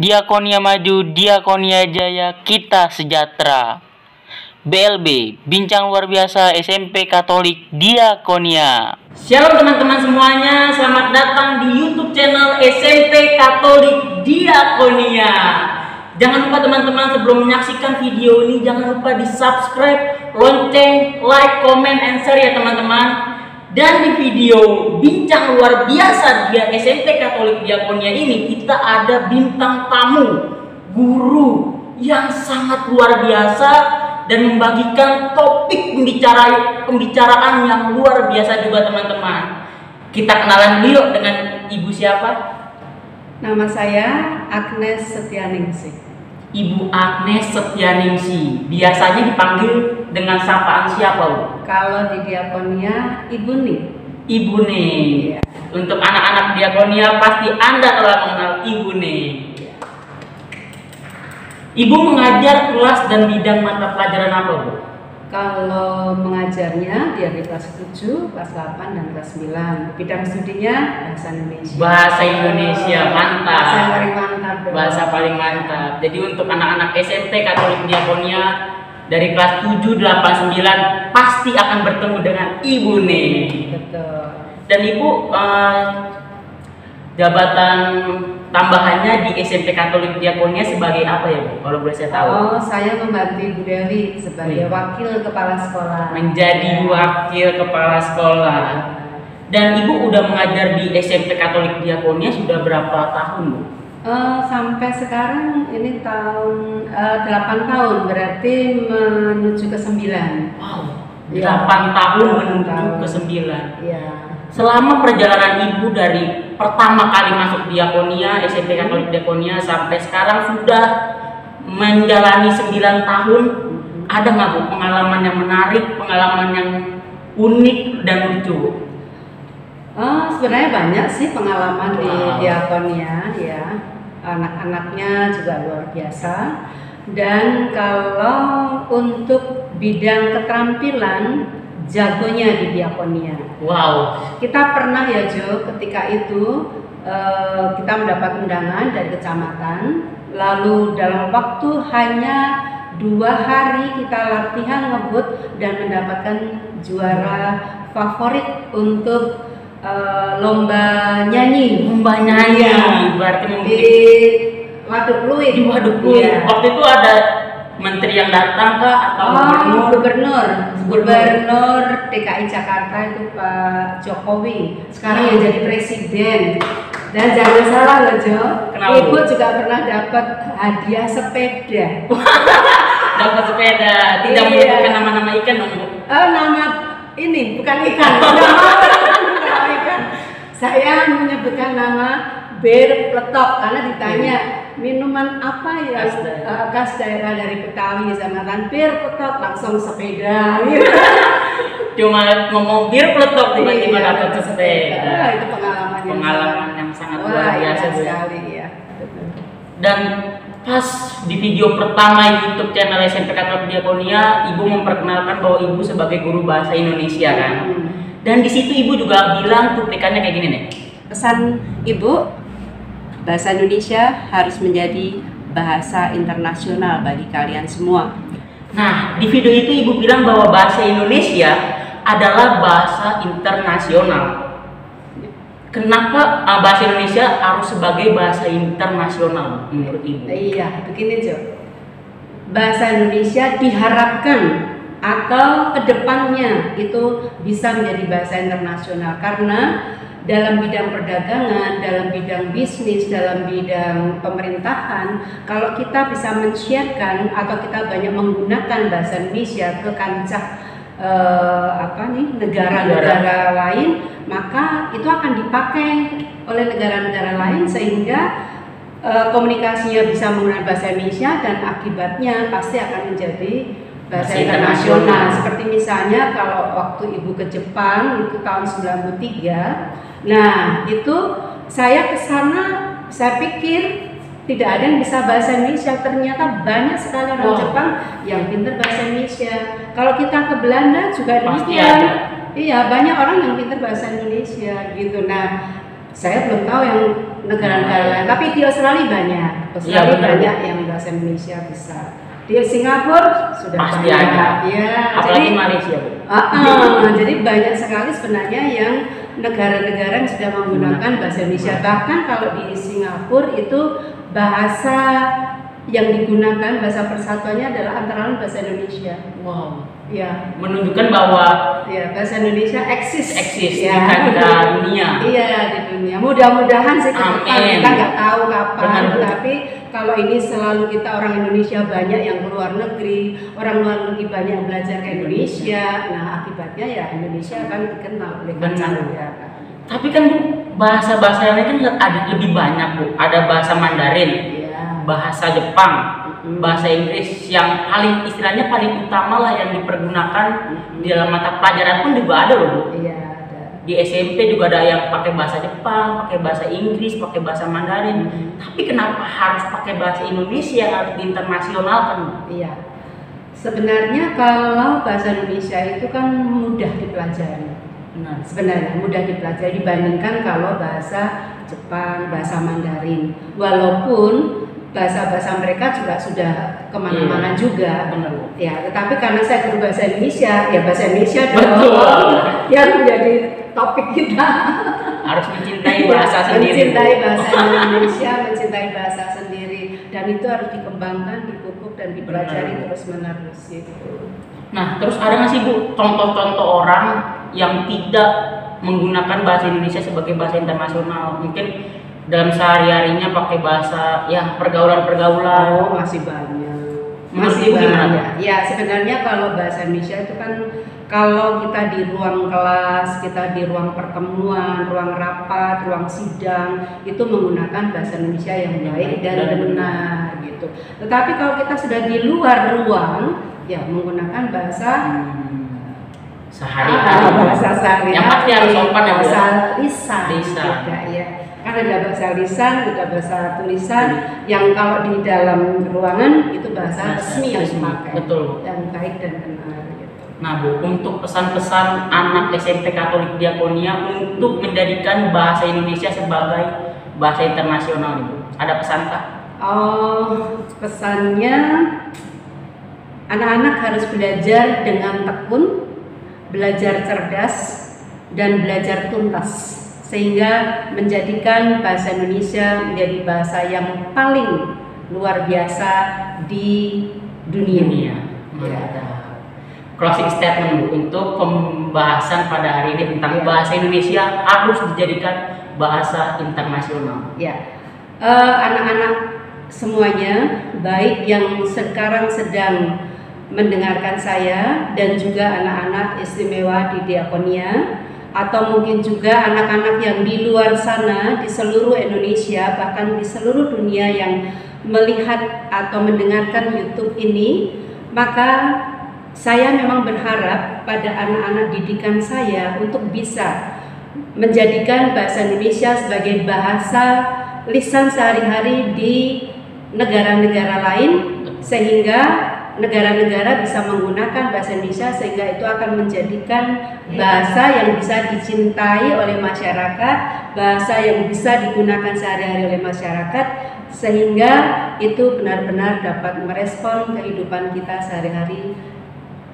Diakonia maju, Diakonia jaya, kita sejahtera. BLB, Bincang Luar Biasa SMP Katolik Diakonia. Shalom teman-teman semuanya, selamat datang di YouTube channel SMP Katolik Diakonia. Jangan lupa teman-teman, sebelum menyaksikan video ini jangan lupa di subscribe, lonceng, like, comment, and share ya teman-teman. Dan di video Bincang Luar Biasa di SMP Katolik Diakonia ini kita ada bintang tamu, guru yang sangat luar biasa dan membagikan topik pembicaraan yang luar biasa juga teman-teman. Kita kenalan dulu yuk dengan ibu siapa? Nama saya Agnes Setianingsih. Ibu Agnes Setianingsih. Biasanya dipanggil dengan sapaan siapa, Bu? Kalau di Diakonia, Ibu Nih. Ibu Nih. Untuk anak-anak Diakonia pasti Anda telah mengenal Ibu Nih. Ibu mengajar kelas dan bidang mata pelajaran apa, Bu? Kalau mengajarnya dia di kelas 7, kelas 8, dan kelas 9. Bidang studinya Bahasa Indonesia. Bahasa Indonesia, mantap. Bahasa yang paling mantap dong. Bahasa paling mantap. Jadi untuk anak-anak SMP Katolik Diakonia dari kelas 7, 8, 9 pasti akan bertemu dengan Ibu Nih. Betul. Dan Ibu jabatan tambahannya di SMP Katolik Diakonia sebagai apa ya, Bu? Kalau boleh saya tahu. Oh, saya membantu Ibu Dewi sebagai wakil kepala sekolah. Menjadi wakil kepala sekolah. Dan Ibu udah mengajar di SMP Katolik Diakonia sudah berapa tahun, Bu? Sampai sekarang ini tahun 8 tahun, berarti menuju ke 9. Wow, Ya, 8 tahun 8 menuju tahun. ke 9. Ya. Selama perjalanan Ibu dari pertama kali masuk Diakonia, SMP Katolik Diakonia sampai sekarang sudah menjalani 9 tahun, ada nggak, Bu, pengalaman yang menarik, pengalaman yang unik dan lucu? Sebenarnya banyak sih pengalaman di Wow. Diakonia, ya. Anak-anaknya juga luar biasa. Dan kalau untuk bidang keterampilan, jagonya di Diakonia. Wow. Kita pernah ya Jo, ketika itu kita mendapat undangan dari kecamatan, lalu dalam waktu hanya 2 hari kita latihan ngebut dan mendapatkan juara favorit untuk lomba nyanyi. Lomba nyanyi, Iya. berarti Di Waduk Pluit. di Waduk Pluit. Iya. Waktu itu ada menteri yang datang kah atau Gubernur DKI Jakarta itu Pak Jokowi. Sekarang yang jadi presiden. Dan jangan salah loh Jo, Kenapa, Ibu Bu? juga pernah dapat hadiah sepeda. Dapat sepeda, tidak Iya. menyebutkan nama-nama ikan dong, Bu. Nama ini bukan ikan, nama ikan. Saya menyebutkan nama bir pletok karena ditanya minuman apa ya khas daerah dari Betawi, sama kan bir pletok langsung sepeda. Cuma ngomong bir peletok tiba-tiba Iya, dapat sepeda. Itu pengalaman yang sangat luar biasa, Bu. sekali ya. Dan pas di video pertama YouTube channel SMP Katolik Diakonia, Ibu memperkenalkan bahwa Ibu sebagai guru bahasa Indonesia kan. Dan di situ Ibu juga bilang cuplikannya kayak gini nih. Pesan Ibu, bahasa Indonesia harus menjadi bahasa internasional bagi kalian semua. Nah, di video itu Ibu bilang bahwa bahasa Indonesia adalah bahasa internasional. Kenapa bahasa Indonesia harus sebagai bahasa internasional menurut Ibu? Iya, begini Jo. Bahasa Indonesia diharapkan atau kedepannya itu bisa menjadi bahasa internasional karena dalam bidang perdagangan, dalam bidang bisnis, dalam bidang pemerintahan, kalau kita bisa men-sharekan atau kita banyak menggunakan bahasa Indonesia ke kancah negara-negara lain, maka itu akan dipakai oleh negara-negara lain sehingga komunikasinya bisa menggunakan bahasa Indonesia dan akibatnya pasti akan menjadi bahasa internasional. Seperti misalnya kalau waktu Ibu ke Jepang itu tahun 93. Nah, itu saya ke sana, saya pikir tidak ada yang bisa bahasa Indonesia. Ternyata banyak sekali orang Jepang yang pintar bahasa Indonesia. Kalau kita ke Belanda juga demikian. Iya, banyak orang yang pintar bahasa Indonesia gitu. Nah, Saya belum tahu yang negara-negara lain, tapi di Australia banyak. Australia banyak yang bahasa Indonesia bisa. Di Singapura sudah pasti banyak. ada. Ya, Apalagi jadi, Malaysia. Jadi banyak sekali sebenarnya yang negara-negara yang sudah menggunakan bahasa Indonesia. Bahkan kalau di Singapura itu bahasa yang digunakan, bahasa persatuannya adalah antara lain bahasa Indonesia. Wow. Ya. Menunjukkan bahwa ya, bahasa Indonesia eksis ya. Di kancah dunia. Iya, di dunia. Mudah-mudahan sih kita nggak tahu kapan, tapi kalau ini selalu kita orang Indonesia banyak yang keluar negeri, orang luar negeri banyak yang belajar ke Indonesia. Nah, akibatnya ya Indonesia akan dikenal oleh mancanegara. Tapi kan Bu, bahasa-bahasa yang lain kan ada lebih banyak Bu. Ada bahasa Mandarin, bahasa Jepang, bahasa Inggris yang paling istilahnya paling utama lah yang dipergunakan di dalam mata pelajaran pun juga ada loh Bu. Iya, ada. Di SMP juga ada yang pakai bahasa Jepang, pakai bahasa Inggris, pakai bahasa Mandarin. Tapi kenapa harus pakai bahasa Indonesia, harus diinternasionalkan? Iya. Sebenarnya kalau bahasa Indonesia itu kan mudah dipelajari. Nah, sebenarnya mudah dipelajari dibandingkan kalau bahasa Jepang, bahasa Mandarin. Walaupun bahasa-bahasa mereka juga sudah kemana-mana juga. Benar. Ya, tetapi karena saya guru bahasa Indonesia, ya bahasa Indonesia dong yang menjadi topik kita. Harus mencintai bahasa sendiri. Mencintai bahasa Indonesia, mencintai bahasa sendiri, dan itu harus dikembangkan, dipupuk dan dipelajari terus-menerus gitu. Nah, terus ada nggak sih Bu contoh-contoh orang yang tidak menggunakan bahasa Indonesia sebagai bahasa internasional? Mungkin dalam sehari-harinya pakai bahasa ya pergaulan-pergaulan. Oh, masih banyak. Masih banyak. Ya, sebenarnya kalau bahasa Indonesia itu kan kalau kita di ruang kelas, kita di ruang pertemuan, ruang rapat, ruang sidang, itu menggunakan bahasa Indonesia yang baik dan benar gitu. Tetapi kalau kita sudah di luar ruang, ya menggunakan bahasa sehari-hari. Bahasa sehari-hari. Yang pasti harus sopan ya, bahasa lisan. Juga, ya. Kan ada bahasa lisan, ada bahasa tulisan. Yang kalau di dalam ruangan itu bahasa resmi yang dipakai. Betul. Yang baik dan benar. Nah Bu, untuk pesan-pesan anak SMP Katolik Diakonia untuk menjadikan bahasa Indonesia sebagai bahasa internasional nih Bu, ada pesankah? Oh, pesannya anak-anak harus belajar dengan tekun, belajar cerdas, dan belajar tuntas, sehingga menjadikan bahasa Indonesia menjadi bahasa yang paling luar biasa di dunia. Closing statement Bu, untuk pembahasan pada hari ini tentang bahasa Indonesia harus dijadikan bahasa internasional. Ya, anak-anak semuanya, baik yang sekarang sedang mendengarkan saya dan juga anak-anak istimewa di Diakonia, atau mungkin juga anak-anak yang di luar sana di seluruh Indonesia, bahkan di seluruh dunia yang melihat atau mendengarkan YouTube ini, maka saya memang berharap pada anak-anak didikan saya untuk bisa menjadikan bahasa Indonesia sebagai bahasa lisan sehari-hari di negara-negara lain, sehingga negara-negara bisa menggunakan bahasa Indonesia, sehingga itu akan menjadikan bahasa yang bisa dicintai oleh masyarakat, bahasa yang bisa digunakan sehari-hari oleh masyarakat, sehingga itu benar-benar dapat merespon kehidupan kita sehari-hari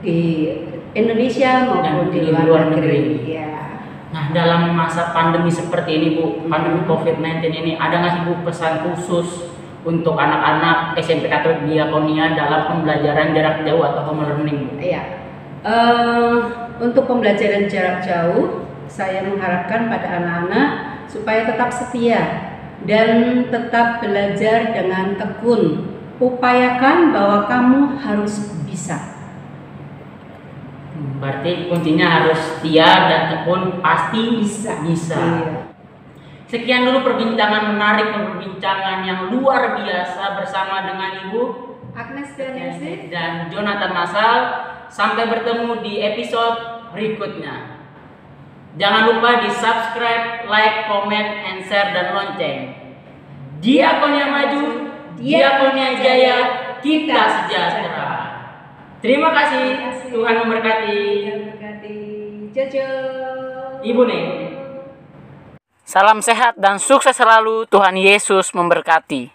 di Indonesia maupun di luar negeri. Ya. Nah, dalam masa pandemi seperti ini Bu, pandemi COVID-19 ini, ada nggak sih Bu pesan khusus untuk anak-anak SMP Katolik Diakonia dalam pembelajaran jarak jauh atau home learning Bu? Iya. Untuk pembelajaran jarak jauh, saya mengharapkan pada anak-anak supaya tetap setia dan tetap belajar dengan tekun. Upayakan bahwa kamu harus bisa. Berarti kuncinya harus setia dan tekun, pasti bisa. Iya. Sekian dulu perbincangan menarik, perbincangan yang luar biasa bersama dengan Ibu Agnes Danielsi dan Jonathan Masal. Sampai bertemu di episode berikutnya. Jangan lupa di subscribe, like, comment, and share, dan lonceng. Diakonia maju, Diakonia jaya, kita sejahtera. Terima kasih. Tuhan memberkati. Jojo. Ibu nih. Salam sehat dan sukses selalu. Tuhan Yesus memberkati.